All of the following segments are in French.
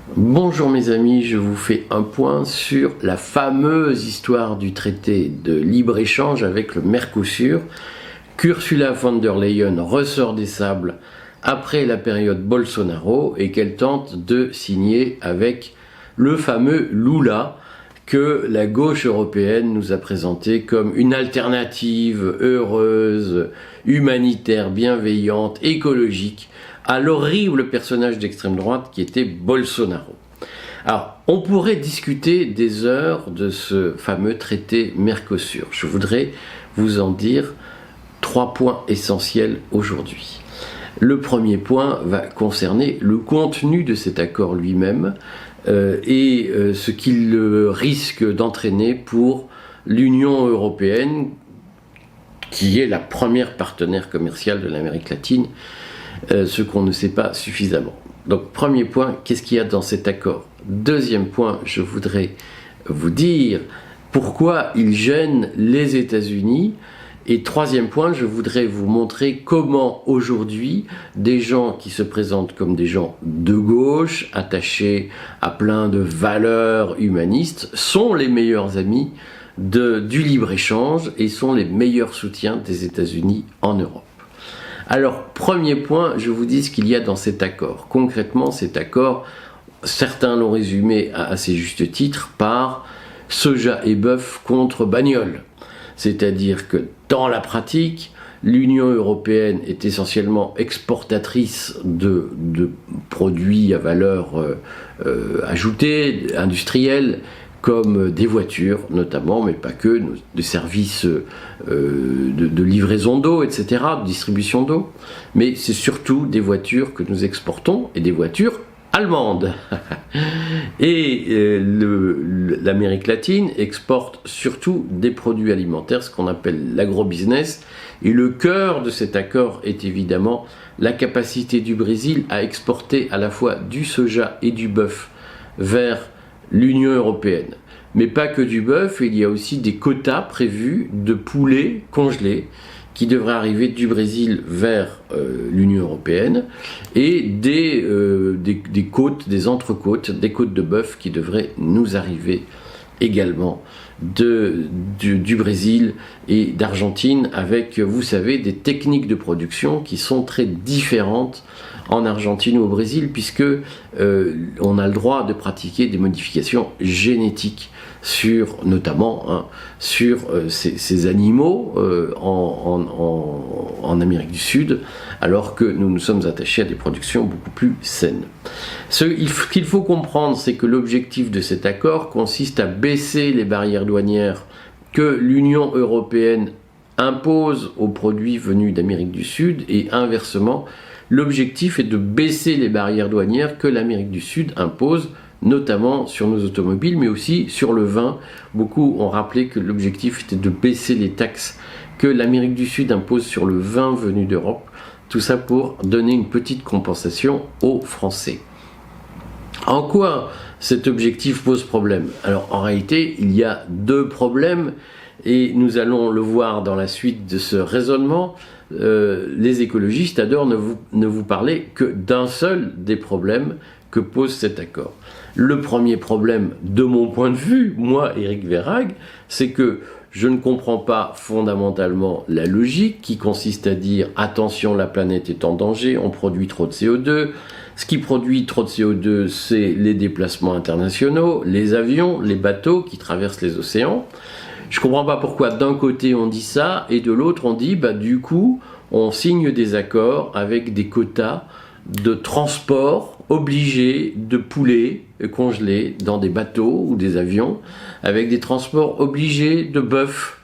Bonjour mes amis, je vous fais un point sur la fameuse histoire du traité de libre-échange avec le Mercosur. qu'Ursula von der Leyen ressort des sables après la période Bolsonaro et qu'elle tente de signer avec le fameux Lula que la gauche européenne nous a présenté comme une alternative heureuse, humanitaire, bienveillante, écologique à l'horrible personnage d'extrême droite qui était Bolsonaro. Alors, on pourrait discuter des heures de ce fameux traité Mercosur. Je voudrais vous en dire 3 points essentiels aujourd'hui. Le premier point va concerner le contenu de cet accord lui-même et ce qu'il risque d'entraîner pour l'Union européenne, qui est la première partenaire commerciale de l'Amérique latine, ce qu'on ne sait pas suffisamment. Donc, premier point, qu'est-ce qu'il y a dans cet accord? Deuxième point, je voudrais vous dire pourquoi il gêne les États-Unis. Et troisième point, je voudrais vous montrer comment aujourd'hui des gens qui se présentent comme des gens de gauche, attachés à plein de valeurs humanistes, sont les meilleurs amis du libre-échange et sont les meilleurs soutiens des États-Unis en Europe. Alors, premier point, je vous dis ce qu'il y a dans cet accord. Concrètement, cet accord, certains l'ont résumé à assez juste titre par soja et bœuf contre bagnole. C'est-à-dire que dans la pratique, l'Union européenne est essentiellement exportatrice de produits à valeur ajoutée, industriels, comme des voitures notamment, mais pas que, des services de livraison d'eau, etc., de distribution d'eau. Mais c'est surtout des voitures que nous exportons, et des voitures allemandes. Et l'Amérique latine exporte surtout des produits alimentaires, ce qu'on appelle l'agrobusiness. Et le cœur de cet accord est évidemment la capacité du Brésil à exporter à la fois du soja et du bœuf vers l'Union européenne. Mais pas que du bœuf, il y a aussi des quotas prévus de poulets congelés qui devraient arriver du Brésil vers l'Union européenne, et des côtes, des entrecôtes, des côtes de bœuf qui devraient nous arriver également du Brésil et d'Argentine, avec, vous savez, des techniques de production qui sont très différentes en Argentine ou au Brésil, puisque on a le droit de pratiquer des modifications génétiques notamment sur ces animaux en Amérique du Sud, alors que nous nous sommes attachés à des productions beaucoup plus saines. Ce qu'il faut comprendre, c'est que l'objectif de cet accord consiste à baisser les barrières douanières que l'Union européenne impose aux produits venus d'Amérique du Sud, et inversement, l'objectif est de baisser les barrières douanières que l'Amérique du Sud impose, notamment sur nos automobiles, mais aussi sur le vin. Beaucoup ont rappelé que l'objectif était de baisser les taxes que l'Amérique du Sud impose sur le vin venu d'Europe. Tout ça pour donner une petite compensation aux Français. En quoi cet objectif pose problème? Alors, en réalité, il y a 2 problèmes, et nous allons le voir dans la suite de ce raisonnement. Les écologistes adorent ne vous parler que d'un seul des problèmes que pose cet accord. Le premier problème, de mon point de vue, moi, Éric Verhaeghe, c'est que je ne comprends pas fondamentalement la logique qui consiste à dire « attention, la planète est en danger, on produit trop de CO2 ». Ce qui produit trop de CO2, c'est les déplacements internationaux, les avions, les bateaux qui traversent les océans. Je ne comprends pas pourquoi d'un côté on dit ça et de l'autre on dit du coup on signe des accords avec des quotas de transport obligés de poulets congelés dans des bateaux ou des avions, avec des transports obligés de bœuf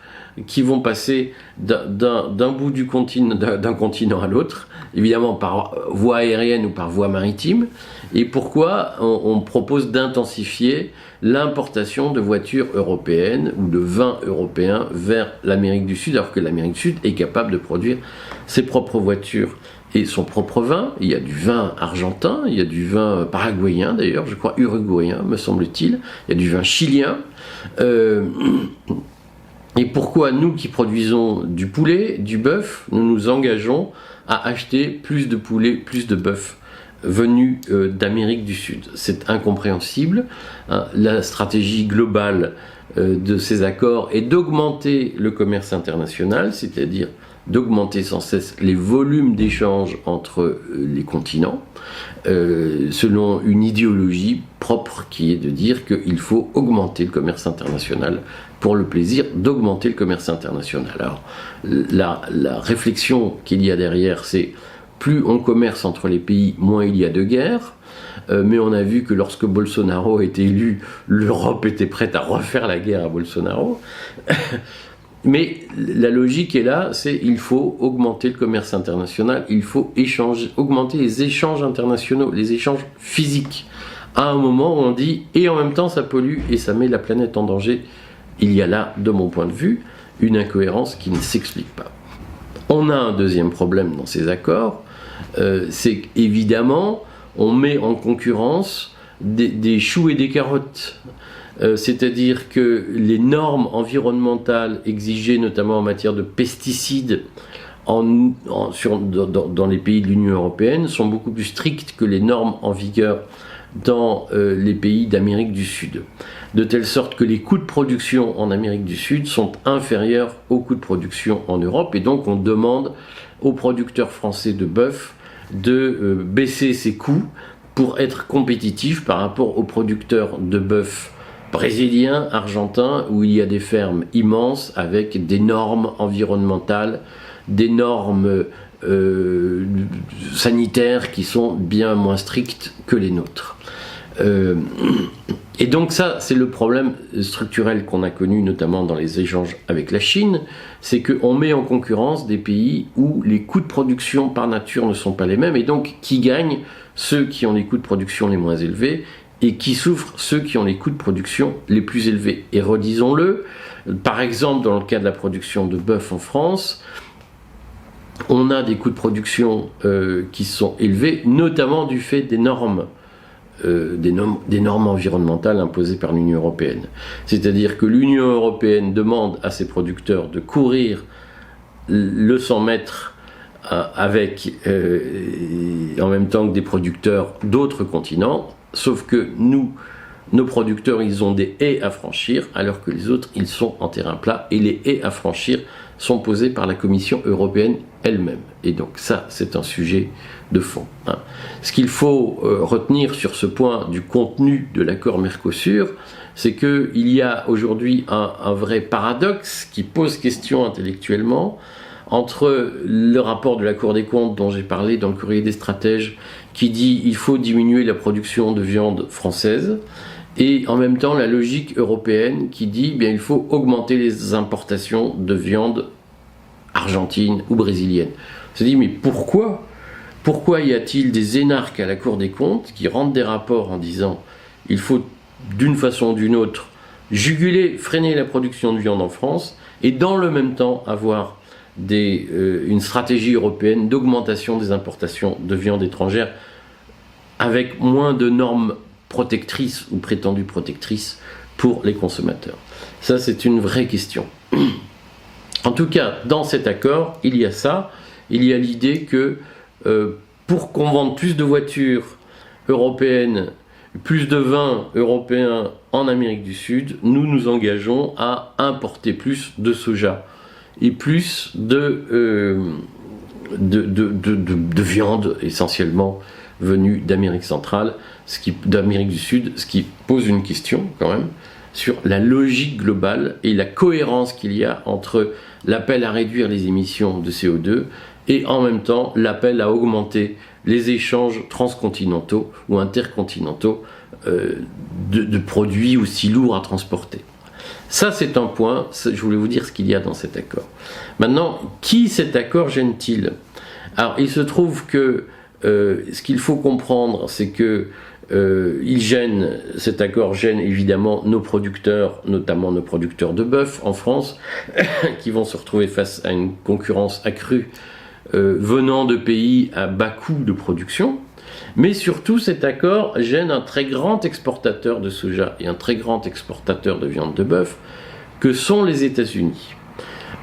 qui vont passer d'un bout d'un continent à l'autre, évidemment par voie aérienne ou par voie maritime. Et pourquoi on propose d'intensifier l'importation de voitures européennes ou de vins européens vers l'Amérique du Sud, alors que l'Amérique du Sud est capable de produire ses propres voitures et son propre vin. Il y a du vin argentin, il y a du vin paraguayen d'ailleurs, je crois uruguayen me semble-t-il, il y a du vin chilien. Et pourquoi nous qui produisons du poulet, du bœuf, nous nous engageons à acheter plus de poulet, plus de bœuf venus d'Amérique du Sud. C'est incompréhensible. Hein. La stratégie globale de ces accords est d'augmenter le commerce international, c'est-à-dire d'augmenter sans cesse les volumes d'échanges entre les continents, selon une idéologie propre qui est de dire qu'il faut augmenter le commerce international pour le plaisir d'augmenter le commerce international. Alors, la réflexion qu'il y a derrière, c'est plus on commerce entre les pays, moins il y a de guerres. Mais on a vu que lorsque Bolsonaro a été élu, l'Europe était prête à refaire la guerre à Bolsonaro. Mais la logique est là, c'est il faut augmenter le commerce international, il faut augmenter les échanges internationaux, les échanges physiques. À un moment où on dit, et en même temps ça pollue et ça met la planète en danger. Il y a là, de mon point de vue, une incohérence qui ne s'explique pas. On a un deuxième problème dans ces accords, c'est qu'évidemment, on met en concurrence des choux et des carottes. C'est-à-dire que les normes environnementales exigées, notamment en matière de pesticides, dans les pays de l'Union européenne, sont beaucoup plus strictes que les normes en vigueur dans les pays d'Amérique du Sud. De telle sorte que les coûts de production en Amérique du Sud sont inférieurs aux coûts de production en Europe, et donc on demande aux producteurs français de bœuf de baisser ses coûts pour être compétitifs par rapport aux producteurs de bœuf brésiliens, argentins, où il y a des fermes immenses avec des normes environnementales, des normes sanitaires qui sont bien moins strictes que les nôtres. Et donc ça, c'est le problème structurel qu'on a connu notamment dans les échanges avec la Chine, c'est qu'on met en concurrence des pays où les coûts de production par nature ne sont pas les mêmes, et donc qui gagnent ceux qui ont les coûts de production les moins élevés, et qui souffrent ceux qui ont les coûts de production les plus élevés. Et redisons-le, par exemple dans le cas de la production de bœuf en France, on a des coûts de production qui sont élevés, notamment du fait des normes environnementales imposées par l'Union européenne. C'est-à-dire que l'Union européenne demande à ses producteurs de courir le 100 mètres avec en même temps que des producteurs d'autres continents, sauf que nos producteurs, ils ont des haies à franchir, alors que les autres, ils sont en terrain plat, et les haies à franchir sont posées par la Commission européenne elle-même. Et donc ça, c'est un sujet de fond. Hein. Ce qu'il faut retenir sur ce point du contenu de l'accord Mercosur, c'est qu'il y a aujourd'hui un vrai paradoxe qui pose question intellectuellement entre le rapport de la Cour des comptes dont j'ai parlé dans le courrier des stratèges, qui dit qu'il faut diminuer la production de viande française, et en même temps la logique européenne qui dit bien il faut augmenter les importations de viande argentine ou brésilienne. On se dit mais pourquoi y a-t-il des énarques à la Cour des comptes qui rendent des rapports en disant il faut d'une façon ou d'une autre juguler, freiner la production de viande en France, et dans le même temps avoir une stratégie européenne d'augmentation des importations de viande étrangère avec moins de normes protectrices ou prétendues protectrices pour les consommateurs. Ça, c'est une vraie question. En tout cas, dans cet accord, il y a ça. Il y a l'idée que pour qu'on vende plus de voitures européennes, plus de vins européens en Amérique du Sud, nous nous engageons à importer plus de soja et plus de viande essentiellement venue d'Amérique centrale, d'Amérique du Sud, ce qui pose une question quand même sur la logique globale et la cohérence qu'il y a entre l'appel à réduire les émissions de CO2 et en même temps l'appel à augmenter les échanges transcontinentaux ou intercontinentaux de produits aussi lourds à transporter. Ça, c'est un point, je voulais vous dire ce qu'il y a dans cet accord. Maintenant, qui cet accord gêne-t-il? Alors, il se trouve que ce qu'il faut comprendre, c'est que cet accord gêne évidemment nos producteurs, notamment nos producteurs de bœuf en France, qui vont se retrouver face à une concurrence accrue venant de pays à bas coût de production. Mais surtout, cet accord gêne un très grand exportateur de soja et un très grand exportateur de viande de bœuf, que sont les États-Unis.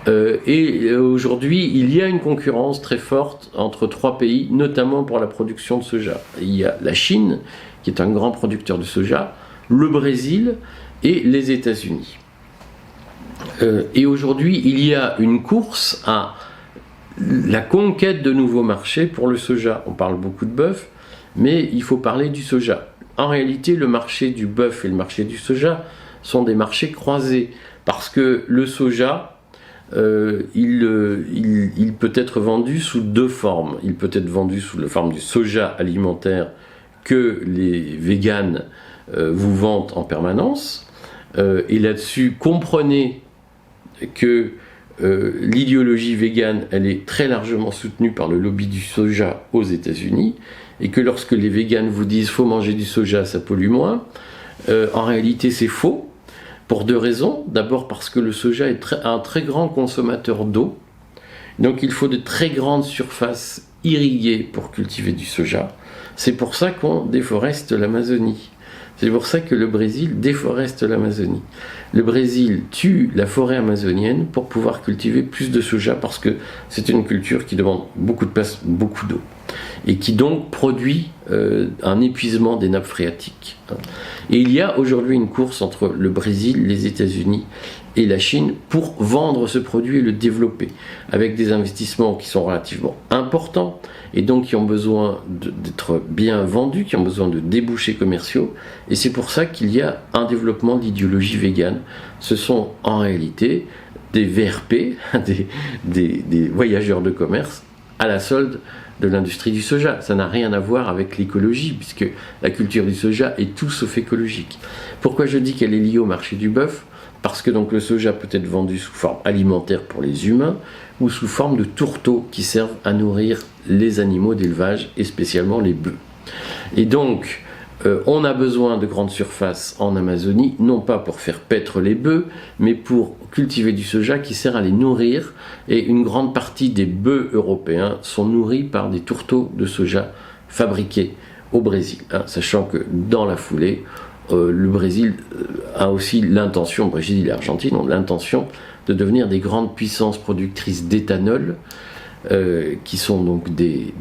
Et aujourd'hui, il y a une concurrence très forte entre 3 pays, notamment pour la production de soja. Il y a la Chine, qui est un grand producteur de soja, le Brésil et les États-Unis. Et aujourd'hui, il y a une course à la conquête de nouveaux marchés pour le soja. On parle beaucoup de bœuf, mais il faut parler du soja. En réalité, le marché du bœuf et le marché du soja sont des marchés croisés, parce que le soja, il peut être vendu sous 2 formes. Il peut être vendu sous la forme du soja alimentaire que les véganes vous vendent en permanence. Et là-dessus, comprenez que l'idéologie végane, elle est très largement soutenue par le lobby du soja aux États-Unis, et que lorsque les véganes vous disent « faut manger du soja, ça pollue moins », en réalité c'est faux, pour 2 raisons. D'abord parce que le soja est un très grand consommateur d'eau, donc il faut de très grandes surfaces irriguées pour cultiver du soja. C'est pour ça qu'on déforeste l'Amazonie. C'est pour ça que le Brésil déforeste l'Amazonie. Le Brésil tue la forêt amazonienne pour pouvoir cultiver plus de soja, parce que c'est une culture qui demande beaucoup de place, beaucoup d'eau, et qui donc produit un épuisement des nappes phréatiques. Et il y a aujourd'hui une course entre le Brésil, les États-Unis et la Chine pour vendre ce produit et le développer, avec des investissements qui sont relativement importants, et donc qui ont besoin d'être bien vendus, qui ont besoin de débouchés commerciaux, et c'est pour ça qu'il y a un développement d'idéologie végane. Ce sont en réalité des VRP, des voyageurs de commerce, à la solde de l'industrie du soja. Ça n'a rien à voir avec l'écologie, puisque la culture du soja est tout sauf écologique. Pourquoi je dis qu'elle est liée au marché du bœuf ? Parce que donc le soja peut être vendu sous forme alimentaire pour les humains, ou sous forme de tourteaux qui servent à nourrir les animaux d'élevage, et spécialement les bœufs. Et donc, on a besoin de grandes surfaces en Amazonie, non pas pour faire paître les bœufs, mais pour cultiver du soja qui sert à les nourrir, et une grande partie des bœufs européens sont nourris par des tourteaux de soja fabriqués au Brésil, sachant que dans la foulée, le Brésil a aussi l'intention, le Brésil et l'Argentine ont l'intention de devenir des grandes puissances productrices d'éthanol, qui sont donc du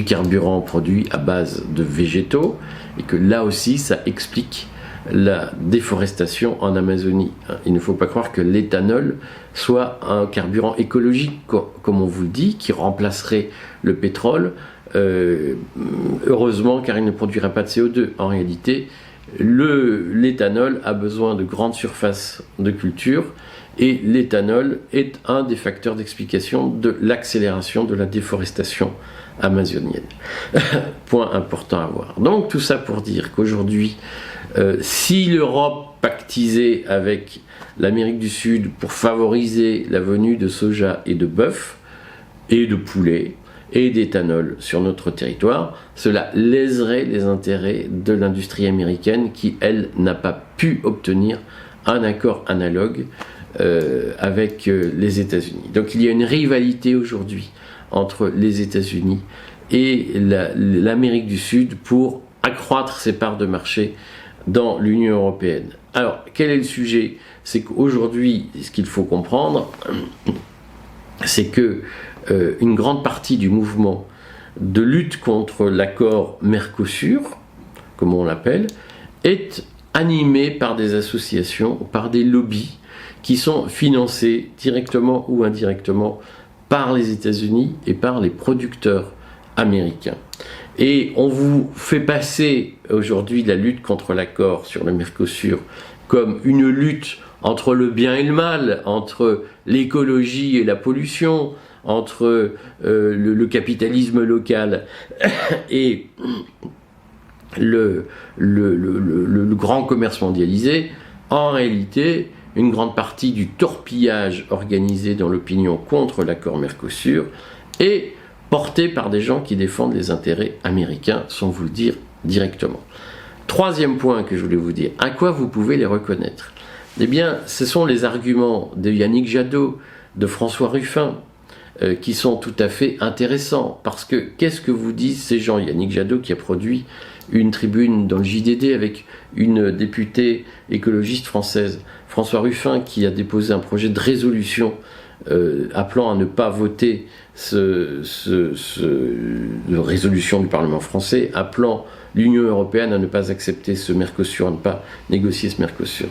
carburant produit à base de végétaux, et que là aussi ça explique la déforestation en Amazonie. Il ne faut pas croire que l'éthanol soit un carburant écologique, comme on vous le dit, qui remplacerait le pétrole. Heureusement, car il ne produira pas de CO2. En réalité, l'éthanol a besoin de grandes surfaces de culture, et l'éthanol est un des facteurs d'explication de l'accélération de la déforestation amazonienne. Point important à voir. Donc tout ça pour dire qu'aujourd'hui, si l'Europe pactisait avec l'Amérique du Sud pour favoriser la venue de soja et de bœuf et de poulet et d'éthanol sur notre territoire, cela léserait les intérêts de l'industrie américaine qui, elle, n'a pas pu obtenir un accord analogue avec les États-Unis. Donc il y a une rivalité aujourd'hui entre les États-Unis et l'Amérique du Sud pour accroître ses parts de marché dans l'Union européenne. Alors, quel est le sujet ? C'est qu'aujourd'hui, ce qu'il faut comprendre, c'est que une grande partie du mouvement de lutte contre l'accord Mercosur, comme on l'appelle, est animé par des associations, par des lobbies qui sont financés directement ou indirectement par les États-Unis et par les producteurs américains. Et on vous fait passer aujourd'hui la lutte contre l'accord sur le Mercosur comme une lutte entre le bien et le mal, entre l'écologie et la pollution, entre le capitalisme local et le grand commerce mondialisé. En réalité, une grande partie du torpillage organisé dans l'opinion contre l'accord Mercosur est porté par des gens qui défendent les intérêts américains, sans vous le dire directement. Troisième point que je voulais vous dire, à quoi vous pouvez les reconnaître ? Eh bien, ce sont les arguments de Yannick Jadot, de François Ruffin, qui sont tout à fait intéressants, parce que qu'est-ce que vous disent ces gens ? Yannick Jadot qui a produit une tribune dans le JDD avec une députée écologiste française, François Ruffin, qui a déposé un projet de résolution appelant à ne pas voter de résolution du Parlement français, appelant l'Union européenne à ne pas accepter ce Mercosur, à ne pas négocier ce Mercosur.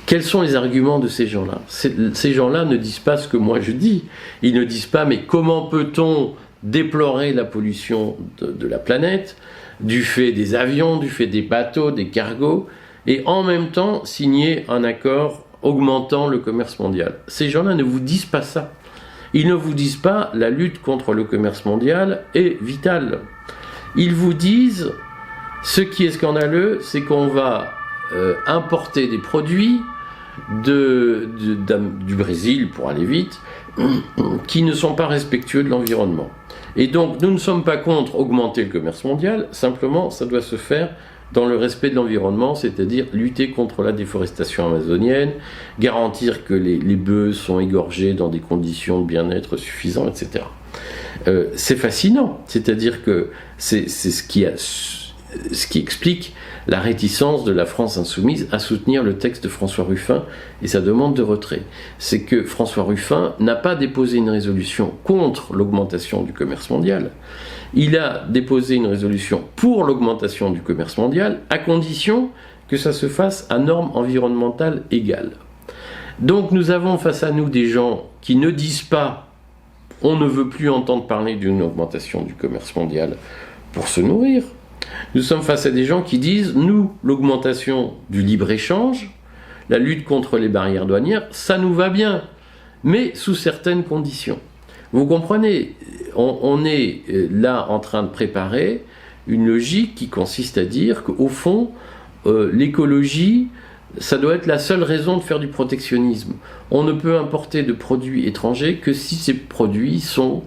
Quels sont les arguments de ces gens-là? Ces gens-là ne disent pas ce que moi je dis. Ils ne disent pas, mais comment peut-on déplorer la pollution de la planète, du fait des avions, du fait des bateaux, des cargos, et en même temps signer un accord augmentant le commerce mondial. Ces gens-là ne vous disent pas ça. Ils ne vous disent pas la lutte contre le commerce mondial est vitale. Ils vous disent, ce qui est scandaleux, c'est qu'on va importer des produits du Brésil, pour aller vite, qui ne sont pas respectueux de l'environnement. Et donc, nous ne sommes pas contre augmenter le commerce mondial, simplement, ça doit se faire dans le respect de l'environnement, c'est-à-dire lutter contre la déforestation amazonienne, garantir que les bœufs sont égorgés dans des conditions de bien-être suffisantes, etc. C'est fascinant, c'est-à-dire que c'est ce qui explique la réticence de la France insoumise à soutenir le texte de François Ruffin et sa demande de retrait. C'est que François Ruffin n'a pas déposé une résolution contre l'augmentation du commerce mondial. Il a déposé une résolution pour l'augmentation du commerce mondial, à condition que ça se fasse à normes environnementales égales. Donc nous avons face à nous des gens qui ne disent pas « on ne veut plus entendre parler d'une augmentation du commerce mondial pour se nourrir ». Nous sommes face à des gens qui disent « nous, l'augmentation du libre-échange, la lutte contre les barrières douanières, ça nous va bien, mais sous certaines conditions ». Vous comprenez, on est là en train de préparer une logique qui consiste à dire qu'au fond, l'écologie, ça doit être la seule raison de faire du protectionnisme. On ne peut importer de produits étrangers que si ces produits sont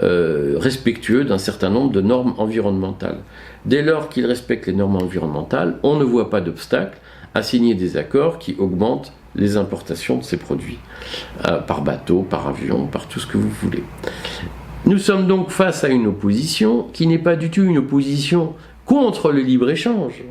respectueux d'un certain nombre de normes environnementales. Dès lors qu'ils respectent les normes environnementales, on ne voit pas d'obstacle à signer des accords qui augmentent les importations de ces produits, par bateau, par avion, par tout ce que vous voulez. Nous sommes donc face à une opposition qui n'est pas du tout une opposition contre le libre-échange.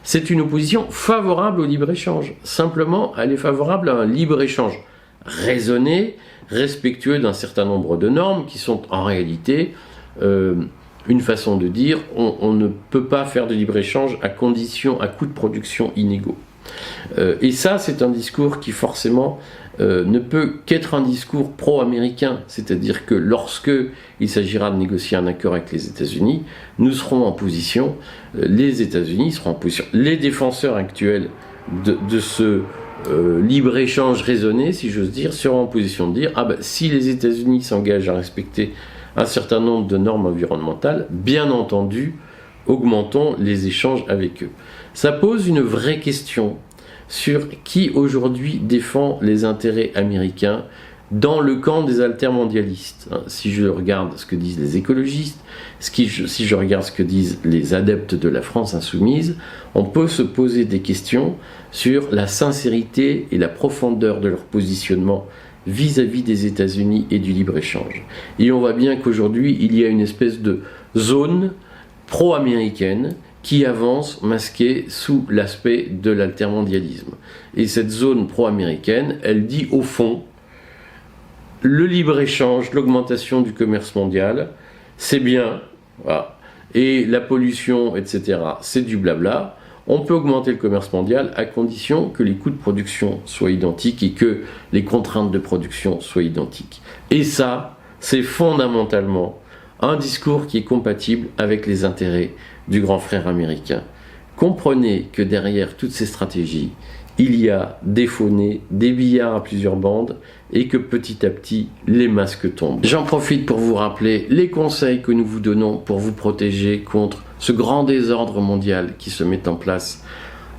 C'est une opposition favorable au libre-échange. Simplement, elle est favorable à un libre-échange raisonné, respectueux d'un certain nombre de normes qui sont en réalité une façon de dire on ne peut pas faire de libre-échange à coût de production inégaux. Et ça, c'est un discours qui forcément ne peut qu'être un discours pro-américain, c'est-à-dire que lorsque il s'agira de négocier un accord avec les États-Unis, nous serons en position, les États-Unis seront en position, les défenseurs actuels de ce libre-échange raisonné, si j'ose dire, seront en position de dire si les États-Unis s'engagent à respecter un certain nombre de normes environnementales, bien entendu, augmentons les échanges avec eux. Ça pose une vraie question sur qui aujourd'hui défend les intérêts américains dans le camp des altermondialistes. Si je regarde ce que disent les écologistes, si je regarde ce que disent les adeptes de la France insoumise, on peut se poser des questions sur la sincérité et la profondeur de leur positionnement vis-à-vis des États-Unis et du libre-échange. Et on voit bien qu'aujourd'hui, il y a une espèce de zone pro-américaine qui avance masquée sous l'aspect de l'altermondialisme. Et cette zone pro-américaine, elle dit au fond, le libre-échange, l'augmentation du commerce mondial, c'est bien, voilà. Et la pollution, etc., c'est du blabla. On peut augmenter le commerce mondial à condition que les coûts de production soient identiques et que les contraintes de production soient identiques. Et ça, c'est fondamentalement un discours qui est compatible avec les intérêts du grand frère américain. Comprenez que derrière toutes ces stratégies, il y a des faux nez, des billards à plusieurs bandes, et que petit à petit, les masques tombent. J'en profite pour vous rappeler les conseils que nous vous donnons pour vous protéger contre ce grand désordre mondial qui se met en place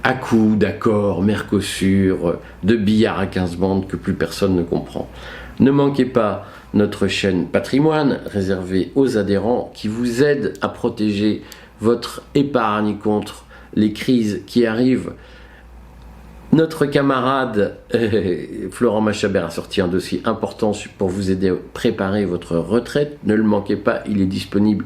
à coups d'accords, Mercosur, de billards à 15 bandes que plus personne ne comprend. Ne manquez pas notre chaîne Patrimoine réservée aux adhérents qui vous aide à protéger votre épargne contre les crises qui arrivent. Notre camarade Florent Machabert a sorti un dossier important pour vous aider à préparer votre retraite. Ne le manquez pas, il est disponible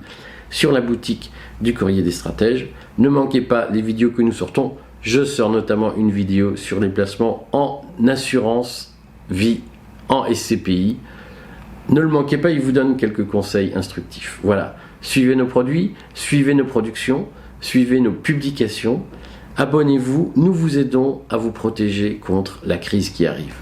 sur la boutique du Courrier des Stratèges. Ne manquez pas les vidéos que nous sortons. Je sors notamment une vidéo sur les placements en assurance vie, en SCPI. Ne le manquez pas, il vous donne quelques conseils instructifs. Voilà, suivez nos produits, suivez nos productions, suivez nos publications. Abonnez-vous, nous vous aidons à vous protéger contre la crise qui arrive.